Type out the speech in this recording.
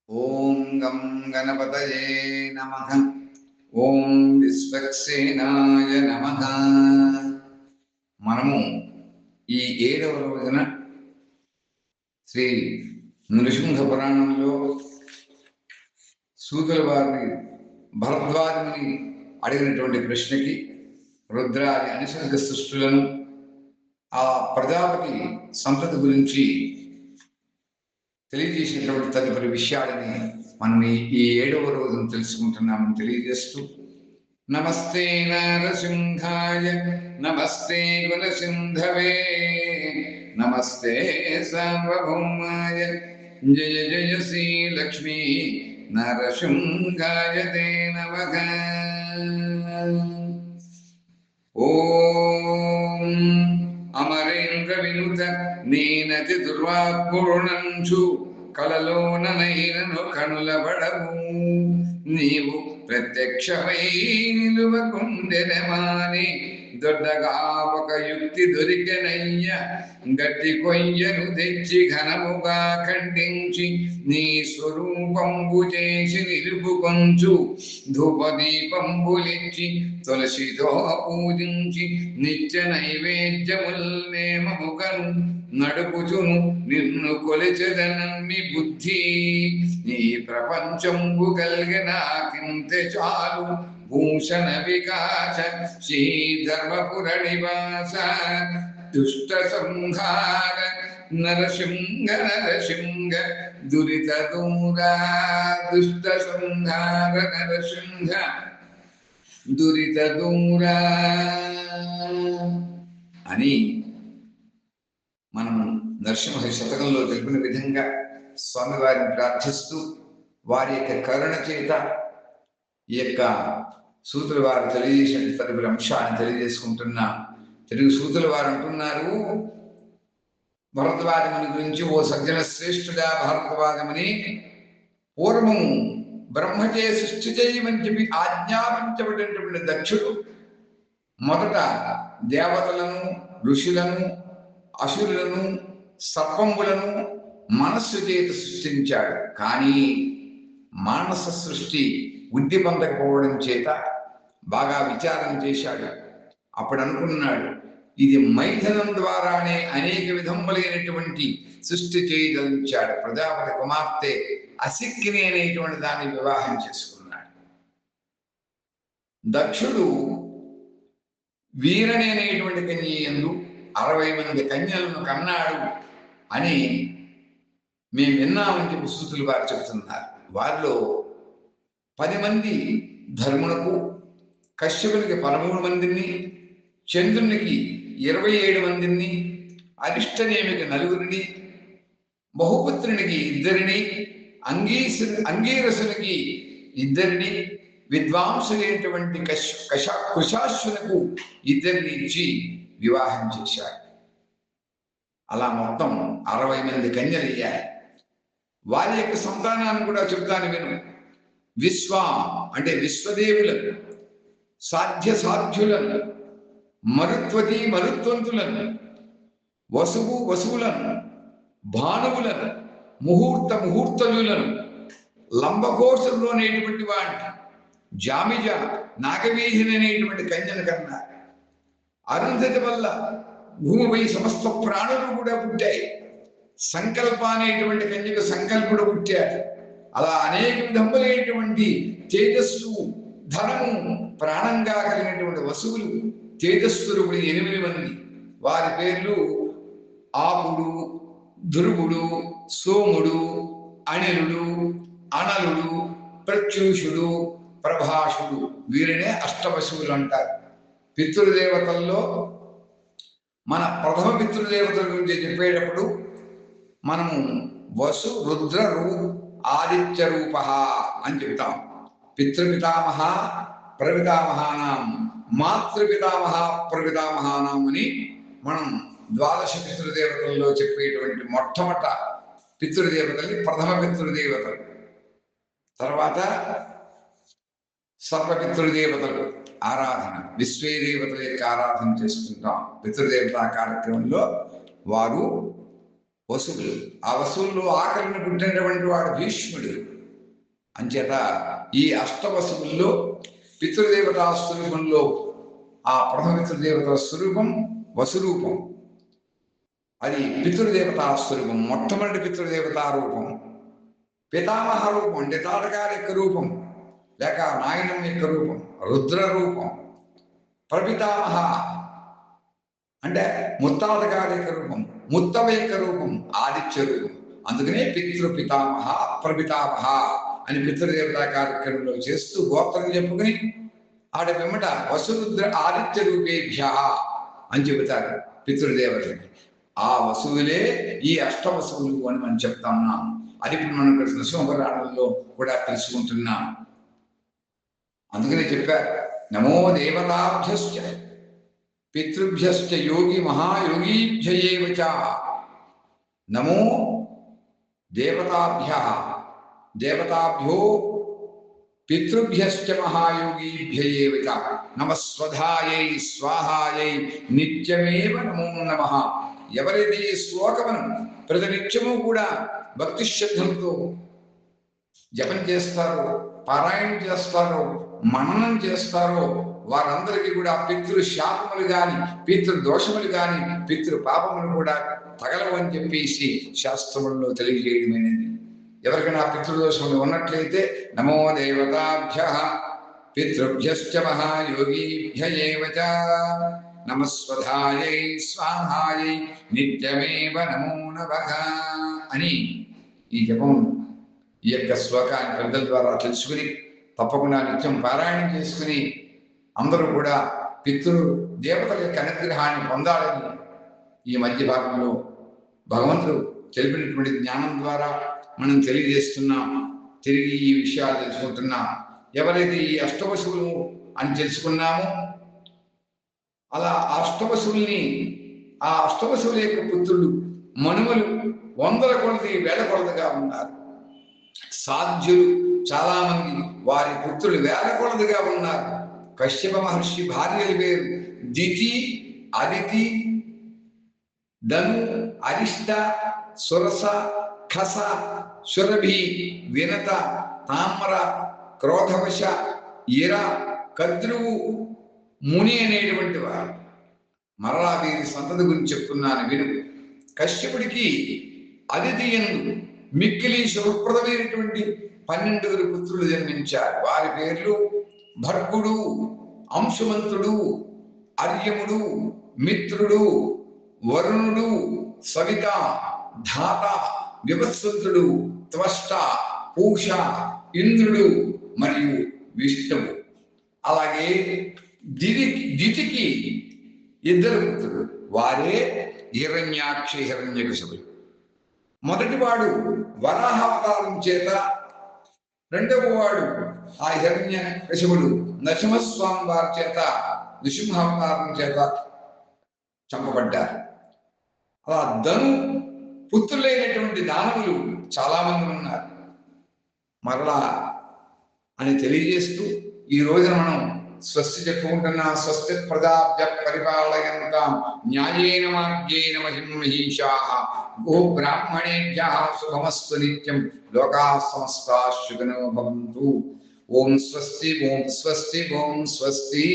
ఓం గం గణపతయే నమః. ఓం విశ్వక్సేనాయ నమః. మనము ఈ 7వ రోజున శ్రీ నృసింహ పురాణంలో సూతుల వారిని భరద్వాజుని అడిగినటువంటి ప్రశ్నకి రుద్రాది అనిసర్గ సృష్టులను ఆ ప్రజాపతి సంతతి గురించి తెలియజేసినటువంటి తదుపరి విషయాలని మనం ఈ 7వ రోజును తెలుసుకుంటున్నామని తెలియజేస్తూ, నమస్తే నరసింహాయ నమస్తే గుణసింధవే నమస్తే సార్వభౌమాయ జయ జయ శ్రీ లక్ష్మీ నరసింహాయ తే నమః. ఓం అమరేంద్ర వినుత నేనతి దుర్వాపూర్ణంచు కలలోననైనను కనులబడవు నీవు ప్రత్యక్షమై నిలువకుండెనమాని దొడ్డగా ఒక యుక్తి దొరికెనయ్య గట్టి కొయ్యను తెచ్చి ఘనముగా ఖండించి నీ స్వరూపంబు చేసి నిలుపుకొంచు ధూపదీపంబులిచ్చి తులసితో పూజించి నిత్య నైవేద్యముల్నేమముగను నడుపుచును నిన్ను కొలిచెదనన్ని బుద్ధి నీ ప్రపంచంబు కలిగినాకింతే చాలు భూషణ వికాస శ్రీ ధర్మపుర నివాస దుష్ట సంహార నరసింహ నరసింహ దురిత దూరా దుష్ట సంహార నరసింహ దురిత దూరా అని మనము నరసింహ శతకంలో తెలిపిన విధంగా స్వామివారిని ప్రార్థిస్తూ వారి యొక్క కరుణ చేత ఈ యొక్క సూతుల వారు తెలియజేసిన తదుపరి అంశాన్ని తెలియజేసుకుంటున్నా. తెలుగు సూతుల వారు అంటున్నారు, భరద్వాజముని గురించి, ఓ సజ్జన శ్రేష్ఠుడా భరద్వాజముని, పూర్వము బ్రహ్మచే సృష్టి చేయమని చెప్పి ఆజ్ఞాపించబడినటువంటి దక్షుడు మొదట దేవతలను, ఋషులను, అసురులను, సర్పంబులను మనస్సు చేత సృష్టించాడు. కానీ మానస సృష్టి బుద్ధి పొందకపోవడం చేత బాగా విచారం చేశాడు. అప్పుడు అనుకున్నాడు, ఇది మైథనం ద్వారానే అనేక విధములైనటువంటి సృష్టి చేయదలిచాడు. ప్రజాపతి కుమార్తె అసిక్కిని అనేటువంటి దాన్ని వివాహం చేసుకున్నాడు. దక్షుడు వీరని అనేటువంటి కన్య యందు 60 మంది కన్యలను కన్నాడు అని మేము విన్నామని చెప్పి సూతులు వారు చెబుతున్నారు. వారిలో 10 మంది ధర్మునకు, కశ్యపునికి 13 మందిని, చంద్రునికి 27 మందిని, అరిష్టనేమికి 4, బహుపుత్రునికి 2, అంగీరసునికి 2, విద్వాంసులైనటువంటి కుశాశ్వనకు 2 ఇచ్చి వివాహం చేశాడు. అలా మొత్తం 60 మంది కన్యలయ్యారు. వారి యొక్క సంతానాన్ని కూడా చెబుతాను విను. విశ్వ అంటే విశ్వదేవులను, సాధ్య సాధ్యులను, మరుత్వతి మరుత్వంతులను, వసువు వసువులను, భానువులను, ముహూర్త ముహూర్తలులను, లంబకోశంలోనేటువంటి వాడిని, జామిజ నాగవీహిని అనేటువంటి కన్యను కన్నా. అరుంధతి వల్ల భూమిపై సమస్త ప్రాణులు కూడా పుట్టాయి. సంకల్ప అనేటువంటి కన్యకు సంకల్పుడు పుట్టాడు. అలా అనేక విధములైనటువంటి తేజస్సు, ధనము, ప్రాణంగా కలిగినటువంటి వసువులు, తేజస్సురుడు 8 మంది. వారి పేర్లు ఆపుడు, ధ్రువుడు, సోముడు, అనిలుడు, అనలుడు, ప్రత్యూషుడు, ప్రభాషుడు. వీరినే అష్టవసువులు అంటారు. పితృదేవతల్లో మన ప్రథమ పితృదేవతల గురించి చెప్పేటప్పుడు మనము వసు రుద్ర ఆదిత్య రూప అని చెప్తాం. పితృపితామహ ప్రపితామహానాం, మాతృపితామహ ప్రపితామహానాం అని మనం 12 పితృదేవతల్లో చెప్పేటువంటి మొట్టమొదట పితృదేవతల్ని ప్రథమ పితృదేవతలు. తర్వాత సర్వపితృదేవతలు ఆరాధన, విశ్వే దేవతల యొక్క ఆరాధన చేసుకుంటాం. పితృదేవతా కార్యక్రమంలో వారు వసువులు. ఆ వసువుల్లో ఆఖరిని పుట్టినటువంటి వాడు భీష్ముడు. అంచేత ఈ అష్టవసువుల్లో పితృదేవతా స్వరూపంలో ఆ ప్రథమ పితృదేవత స్వరూపం వసురూపం. అది పితృదేవతా స్వరూపం, మొట్టమొదటి పితృదేవతా రూపం. పితామహ రూపం అంటే తాతగారి యొక్క రూపం లేక నాయనం యొక్క రూపం రుద్ర రూపం. ప్రపితామహ అంటే ముత్తాత గారి యొక్క రూపం, ముత్తమ యొక్క రూపం ఆదిత్య రూపం. అందుకనే పితృపితామహ ప్రపితామహ అని పితృదేవతా కార్యక్రమంలో చేస్తూ గోత్రం చెప్పుకుని ఆడ పిమ్మట వసురుద్ర ఆదిత్య రూపేభ్య అని చెబుతారు పితృదేవతకి. ఆ వసువులే ఈ అష్టవసువులు అని మనం చెప్తా ఉన్నాం. అది ఇప్పుడు మనం ఇక్కడ నృసింహపురాణంలో కూడా తెలుసుకుంటున్నాం. అందుకనే చెప్పారు, నమో దేవతాభ్యశ్చ పితృభ్యశ్చ యోగి మహాయోగీభ్యయేవ చ. నమో దేవతాభ్యః దేవతాభ్యో పితృభ్యశ్చ మహాయోగీభ్యయేవ చ. నమస్వధాయై స్వాహాయై నిత్యమేవ నమో నమః. ఎవరైతే ఈ శ్లోకమును ప్రతినిత్యము కూడా భక్తి శ్రద్ధలతో జపం చేస్తారో, పారాయణం చేస్తారో, మననం చేస్తారో వారందరికీ కూడా పితృ శాపములు గాని పితృ దోషములు గాని పితృ పాపములు కూడా తగలవని చెప్పేసి శాస్త్రములలో తెలియజేయడమైనది. ఎవరికైనా పితృదోషములు ఉన్నట్లయితే నమో దేవతాభ్యః పితృభ్యశ్చ మహాయోగీభ్యయేవ చ. నమస్వధాయై స్వాహాయై నిత్యమేవ నమో నమః అని ఈ జపం ఈ యొక్క శ్లోకాన్ని పెద్దల ద్వారా తెలుసుకుని తప్పకుండా నిత్యం పారాయణం చేసుకుని అందరూ కూడా పితృ దేవతల యొక్క అనుగ్రహాన్ని పొందాలని ఈ మధ్య భాగంలో భగవంతుడు తెలిపినటువంటి జ్ఞానం ద్వారా మనం తెలియజేస్తున్నాం. తిరిగి ఈ విషయాలు తెలుసుకుంటున్నాం. ఎవరైతే ఈ అష్టవసువులు అని తెలుసుకున్నామో అలా అష్టవసువుల్ని ఆ అష్టవసువుల యొక్క పుత్రులు మనుమలు వందల కొలది వేల కొలదిగా ఉన్నారు. సాధ్యులు చాలా మంది, వారి పుత్రులు వేల కొలదిగా ఉన్నారు. కశ్యప మహర్షి భార్యల పేరు దితి, అదితి, ధను, అరిష్ట, సురస, ఖస, సురభి, వినత, తామ్ర, క్రోధవశ, ఇర, కద్రువు, ముని అనేటువంటి వారు. మరలా వీరి సంతతి గురించి చెప్తున్నాను విను. కశ్యపుడికి అదితి యందు మిక్కిలి శుభప్రదమైనటువంటి 12 పుత్రులు జన్మించారు. వారి పేర్లు భర్గుడు, అంశుమంతుడు, అర్యముడు, మిత్రుడు, వరుణుడు, సవిత, ధాత, వివత్సంతుడు, త్వష్ట, పూష, ఇంద్రుడు మరియు విష్ణువు. అలాగే దితికి 2 పుత్రులు, వారే హిరణ్యాక్షి, హిరణ్యకశిపుడు. మొదటివాడు వరాహావతారం చేత, రెండవ వాడు ఆ హిరణ్యకశిపుడు నరసింహస్వామి వారి చేత నృసింహావతారం చేత చంపబడ్డారు. అలా ధను పుత్రులైనటువంటి దానవులు చాలా మంది ఉన్నారు. మరలా అని తెలియజేస్తూ ఈ రోజున మనం స్వస్తి చెప్పుకుంటున్నా. స్వస్తి ప్రజాభ్య పరిపాలయంతాం న్యాయేన మార్గేణ మహిమహీషాః గో బ్రాహ్మణేభ్యః శుభమస్తు నిత్యం లోకాః సమస్తాః సుఖినో భవంతు. ఓం స్వస్తి, ఓం స్వస్తి, ఓం స్వస్తి.